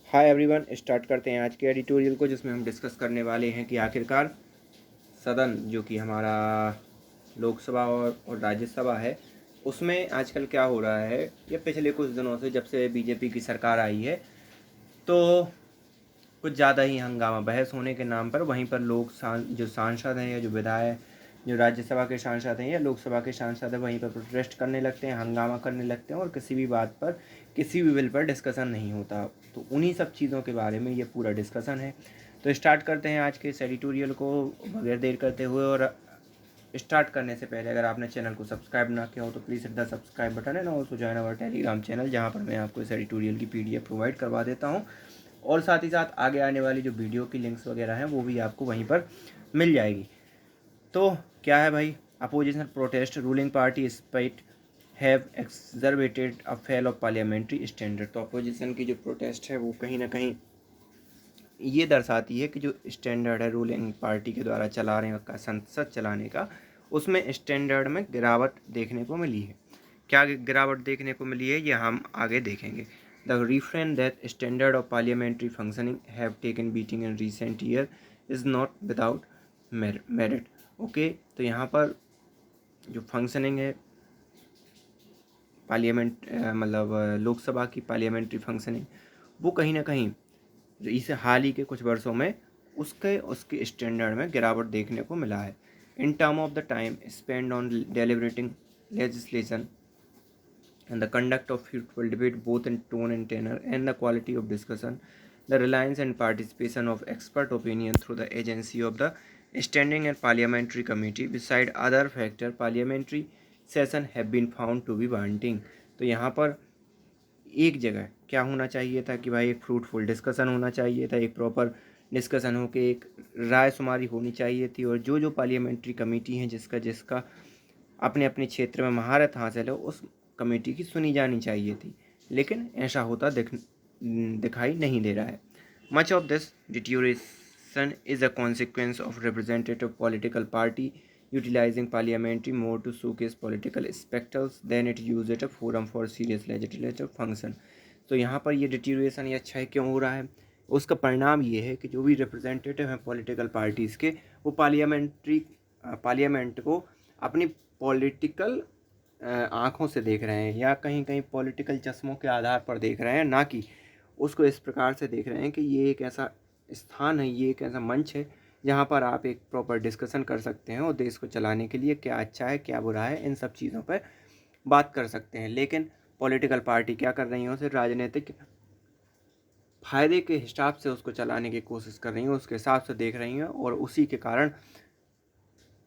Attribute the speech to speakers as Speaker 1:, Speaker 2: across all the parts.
Speaker 1: Hi everyone, start करते हैं आज के एडिटोरियल को, जिसमें हम डिस्कस करने वाले हैं कि आखिरकार सदन जो कि हमारा लोकसभा और राज्यसभा है, उसमें आजकल क्या हो रहा है। या पिछले कुछ दिनों से जब से बीजेपी की सरकार आई है, तो कुछ ज़्यादा ही हंगामा बहस होने के नाम पर वहीं पर लोग जो सांसद हैं या जो विधायक जो राज्यसभा के सांसद हैं या लोकसभा के सांसद हैं, वहीं पर प्रोटेस्ट करने लगते हैं, हंगामा करने लगते हैं और किसी भी बात पर, किसी भी बिल पर डिस्कशन नहीं होता। तो उन्हीं सब चीज़ों के बारे में ये पूरा डिस्कशन है। तो स्टार्ट करते हैं आज के इस एडिटोरियल को बगैर देर करते हुए। और स्टार्ट करने से पहले अगर आपने चैनल को सब्सक्राइब ना किया हो तो please hit the subscribe button है ना, also join our Telegram channel, जहाँ पर मैं आपको इस एडिटोरियल की PDF प्रोवाइड करवा देता हूँ। और साथ ही साथ आगे आने वाली जो वीडियो की लिंक्स वगैरह हैं वो भी आपको वहीं पर मिल जाएगी। तो क्या है भाई, opposition protest ruling party spite have exacerbated a fall of parliamentary standard. तो अपोजिशन की जो प्रोटेस्ट है वो कहीं ना कहीं ये दर्शाती है कि जो स्टैंडर्ड है रूलिंग पार्टी के द्वारा चला रहे का संसद चलाने का, उसमें स्टैंडर्ड में गिरावट देखने को मिली है। क्या गिरावट देखने को मिली है ये हम आगे देखेंगे। The refrain that standard of parliamentary functioning have taken beating in recent year is not without merit. Okay, तो यहाँ पर जो फंक्शनिंग है पार्लियामेंट मतलब लोकसभा की पार्लियामेंट्री फंक्शनिंग, वो कहीं ना कहीं इस हाल ही के कुछ वर्षों में उसके स्टैंडर्ड में गिरावट देखने को मिला है। In term of the time spend on deliberating legislation and the conduct of fruitful debate both in tone and tenor and the quality of discussion, the reliance and participation of expert opinion through the agency of the standing and parliamentary committee beside other factor parliamentary session have been found to be wanting। तो यहाँ पर एक जगह क्या होना चाहिए था कि भाई एक फ्रूटफुल डिस्कशन होना चाहिए था, एक प्रॉपर डिस्कशन हो के एक राय शुमारी होनी चाहिए थी, और जो जो पार्लियामेंट्री कमेटी हैं जिसका जिसका अपने अपने क्षेत्र में महारत हासिल है उस कमेटी की सुनी जानी चाहिए थी। लेकिन ऐसा होता दिखाई नहीं दे रहा है। Much of this deterioration is a consequence of representative political party utilizing parliamentary more to showcase political spectacles than it used at a forum for serious legislative function। तो यहाँ पर ये डिटीरिएशन या क्षय क्यों हो रहा है, उसका परिणाम ये है कि जो भी रिप्रेजेंटेटिव हैं पॉलिटिकल पार्टीज़ के, वो पार्लियामेंट को अपनी पॉलिटिकल आँखों से देख रहे हैं या कहीं कहीं पॉलिटिकल चश्मों के आधार पर देख रहे हैं, ना कि उसको इस प्रकार से देख रहे हैं कि ये एक ऐसा स्थान है, ये एक ऐसा मंच है जहाँ पर आप एक प्रॉपर डिस्कशन कर सकते हैं और देश को चलाने के लिए क्या अच्छा है क्या बुरा है इन सब चीज़ों पर बात कर सकते हैं। लेकिन पॉलिटिकल पार्टी क्या कर रही हैं, उसे राजनीतिक फायदे के हिसाब से उसको चलाने की कोशिश कर रही हैं, उसके हिसाब से देख रही हैं, और उसी के कारण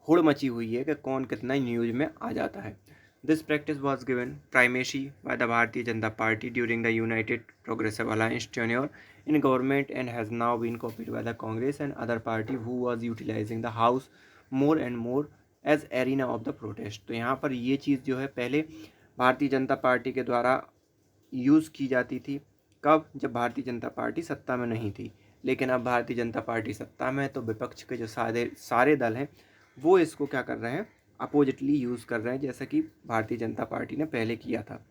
Speaker 1: होड़ मची हुई है कि कौन कितना न्यूज़ में आ जाता है। This practice was given primacy by the Bharatiya Janata party during the United progressive alliance tenure in government and has now been copied by the Congress and other party who was utilizing the house more and more as arena of the protest। तो यहाँ पर ये चीज़ जो है पहले Bharatiya Janata party के द्वारा use की जाती थी। कब? जब भारतीय जनता पार्टी सत्ता में नहीं थी। लेकिन अब भारतीय जनता पार्टी सत्ता में है, तो विपक्ष के जो सारे दल हैं वो इसको क्या कर रहे हैं, अपोजिटली यूज़ कर रहे हैं, जैसा कि भारतीय जनता पार्टी ने पहले किया था।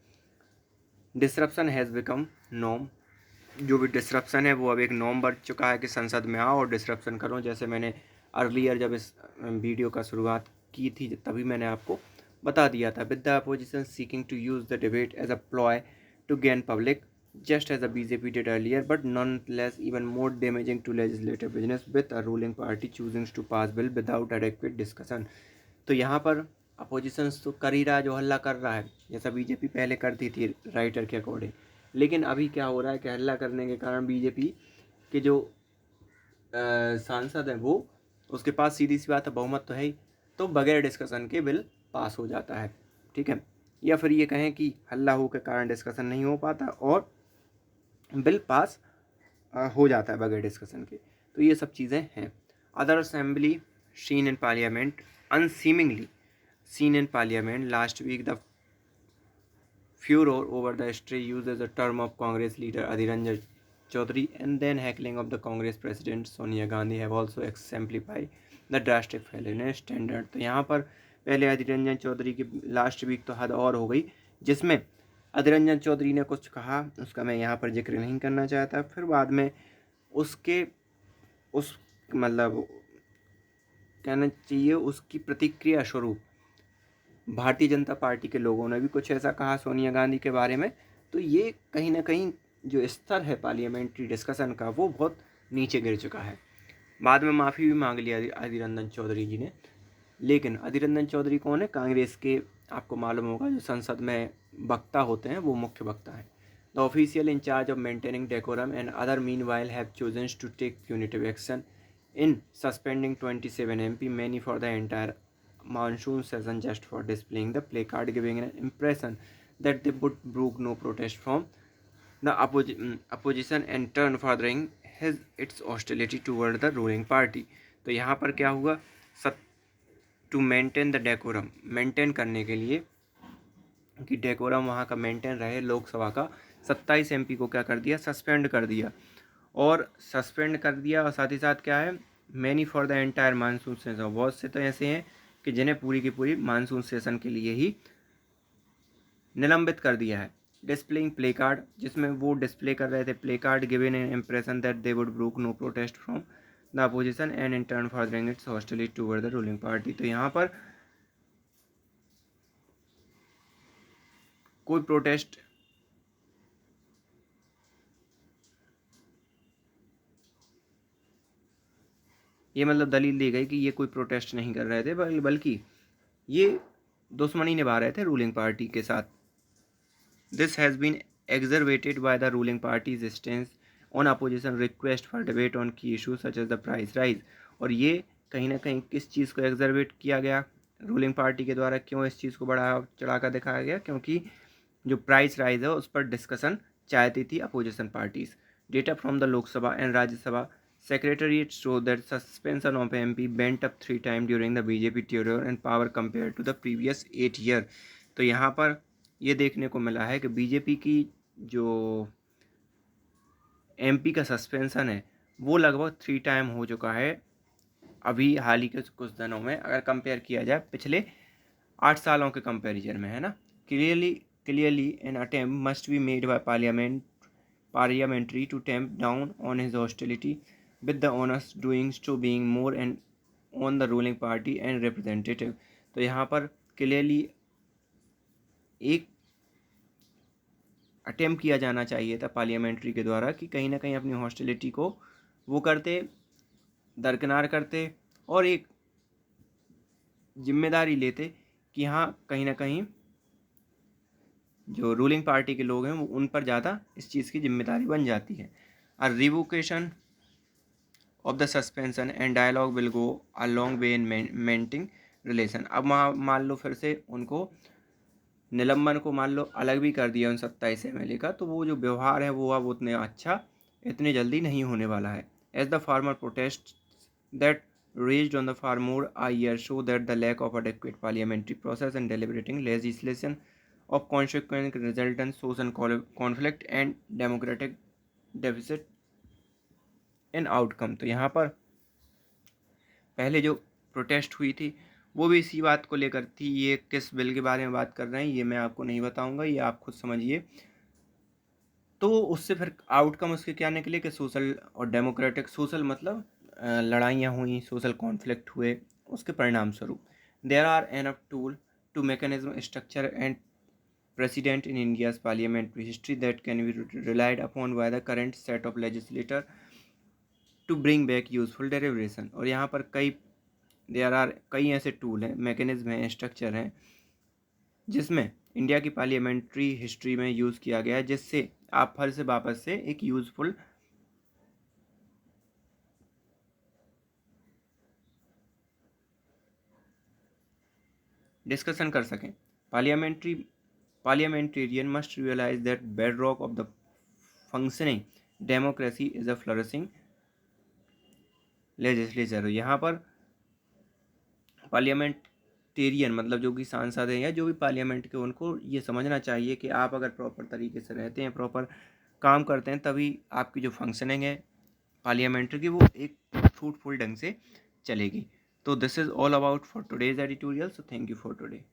Speaker 1: Disruption has become norm. जो भी डिसरप्शन है वो अब एक नॉर्म बन चुका है कि संसद में आओ और डिसरप्शन करो। जैसे मैंने अर्लियर जब इस वीडियो का शुरुआत की थी तभी मैंने आपको बता दिया था। With the opposition seeking to use the debate as a ploy to gain public just as the BJP did earlier, but nonetheless even more damaging to legislative business, with a ruling party choosing to pass bill without adequate discussion। तो यहाँ पर oppositions तो कर ही रहा है, जो हल्ला कर रहा है, जैसा बीजेपी पहले करती थी राइटर के अकॉर्डिंग। लेकिन अभी क्या हो रहा है कि हल्ला करने के कारण बीजेपी के जो सांसद हैं वो, उसके पास सीधी सी बात है बहुमत तो है ही, तो बगैर डिस्कशन के बिल पास हो जाता है। ठीक है, या फिर ये कहें कि हल्ला हो के कारण डिस्कशन नहीं हो पाता और बिल पास हो जाता है बगैर डिस्कशन के। तो ये सब चीज़ें हैं। Other assembly scene in parliament unseemingly seen in parliament last week, the furor over the stray used as a term of Congress leader Adhir Ranjan Chaudhary and then heckling of the Congress President Sonia Gandhi have also exemplified the drastic failure in standard। तो यहाँ पर पहले अधीर रंजन चौधरी की last week तो हद और हो गई, जिसमें अधीर रंजन चौधरी ने कुछ कहा, उसका मैं यहाँ पर जिक्र नहीं करना चाहता। फिर बाद में उसके उस मतलब कहना चाहिए उसकी प्रतिक्रिया स्वरूप भारतीय जनता पार्टी के लोगों ने भी कुछ ऐसा कहा सोनिया गांधी के बारे में। तो ये कहीं ना कहीं जो स्तर है पार्लियामेंट्री डिस्कशन का वो बहुत नीचे गिर चुका है। बाद में माफ़ी भी मांग लिया अधीर रंजन चौधरी जी ने। लेकिन अधीर रंजन चौधरी कौन है? कांग्रेस के, आपको मालूम होगा, जो संसद में वक्ता होते हैं, वो मुख्य वक्ता हैं। The official in charge of maintaining decorum and other meanwhile have chosen to take punitive action in suspending 27 MP, many for the entire monsoon session just for displaying the placard, giving an impression that they would brook no protest from the opposition and turn furthering its hostility toward the ruling party। तो यहाँ पर क्या हुआ? To maintain the decorum, maintain करने के लिए कि decorum वहाँ का मेंटेन रहे लोकसभा का, 27 MP को क्या कर दिया? सस्पेंड कर दिया। और सस्पेंड कर दिया और साथ ही साथ क्या है? Many for the entire monsoon session, बहुत से तो ऐसे हैं कि जिन्हें पूरी की पूरी मानसून सेशन के लिए ही निलंबित कर दिया है। डिस्प्लेइंग प्ले कार्ड, जिसमें वो डिस्प्ले कर रहे थे placard, given an impression that they would brook no protest from the opposition and in turn furthering its hostility toward the ruling party. तो यहाँ पर कोई प्रोटेस्ट ये मतलब दलील दी गई कि ये कोई प्रोटेस्ट नहीं कर रहे थे, बल्कि ये दुश्मनी निभा रहे थे रूलिंग पार्टी के साथ। This has been exacerbated by the ruling party's stance on opposition request for debate on key issues such as the price rise। और ये कहीं ना कहीं किस चीज़ को एग्जर्वेट किया गया रूलिंग पार्टी के द्वारा? क्यों इस चीज़ को बढ़ा चढ़ा कर दिखाया गया? क्योंकि जो प्राइस राइज है उस पर डिस्कशन चाहती थी opposition parties. Data from the Lok Sabha and Rajya Sabha Secretariat show that suspension of MP went up 3 times during the BJP tenure and power compared to the previous 8 year। तो यहाँ पर ये देखने को मिला है कि बीजेपी की जो MP का सस्पेंशन है वो लगभग 3 टाइम हो चुका है अभी हाल ही के कुछ दिनों में, अगर कंपेयर किया जाए पिछले 8 सालों के कंपैरिजन में, है ना। Clearly an attempt must be made by parliamentary to tamp down on his hostility with the honest doings to being more and on the ruling party and representative। तो यहाँ पर क्लियरली एक अटेम्प्ट किया जाना चाहिए था पार्लियामेंट्री के द्वारा कि कहीं ना कहीं अपनी हॉस्टिलिटी को वो करते, दरकिनार करते और एक जिम्मेदारी लेते कि हाँ कहीं ना कहीं जो रूलिंग पार्टी के लोग हैं वो उन पर ज़्यादा इस चीज़ की जिम्मेदारी बन जाती है। A revocation of the suspension and dialogue will go a long way in maintaining relation. अब मान लो फिर से उनको निलंबन को मान लो अलग भी कर दिया उन 27 MLA का, तो वो जो व्यवहार है वो अब उतने अच्छा इतनी जल्दी नहीं होने वाला है। As the farmer protest that raised on the far more a year show that the lack of adequate parliamentary process and deliberating legislation of consequent resultant social conflict and democratic deficit in outcome। तो यहाँ पर पहले जो protest हुई थी वो भी इसी बात को लेकर थी। ये किस बिल के बारे में बात कर रहे हैं ये मैं आपको नहीं बताऊंगा, ये आप खुद समझिए। तो उससे फिर आउटकम उसके क्या निकले कि सोशल और डेमोक्रेटिक, सोशल मतलब लड़ाइयाँ हुई, सोशल कॉन्फ्लिक्ट हुए, उसके परिणाम स्वरूप there are enough tool to mechanism structure and precedent in India's parliamentary history that can be relied upon by the current set of legislator to bring back useful deliberation। और यहाँ पर कई ऐसे tool हैं, मैकेनिज्म हैं, structure हैं जिसमें India की पार्लियामेंट्री हिस्ट्री में यूज़ किया गया है, जिससे आप फिर से वापस से एक यूज़फुल डिस्कशन कर सकें। Parliamentarian must realize that bedrock of the functioning democracy is a flourishing legislature। यहाँ पर पार्लियामेंटेरियन मतलब जो कि सांसद हैं या जो भी पार्लियामेंट के, उनको ये समझना चाहिए कि आप अगर प्रॉपर तरीके से रहते हैं, प्रॉपर काम करते हैं, तभी आपकी जो फंक्शनिंग है पार्लियामेंट्री की वो एक फ्रूटफुल ढंग से चलेगी। तो this is all about for today's editorial. So thank you for today.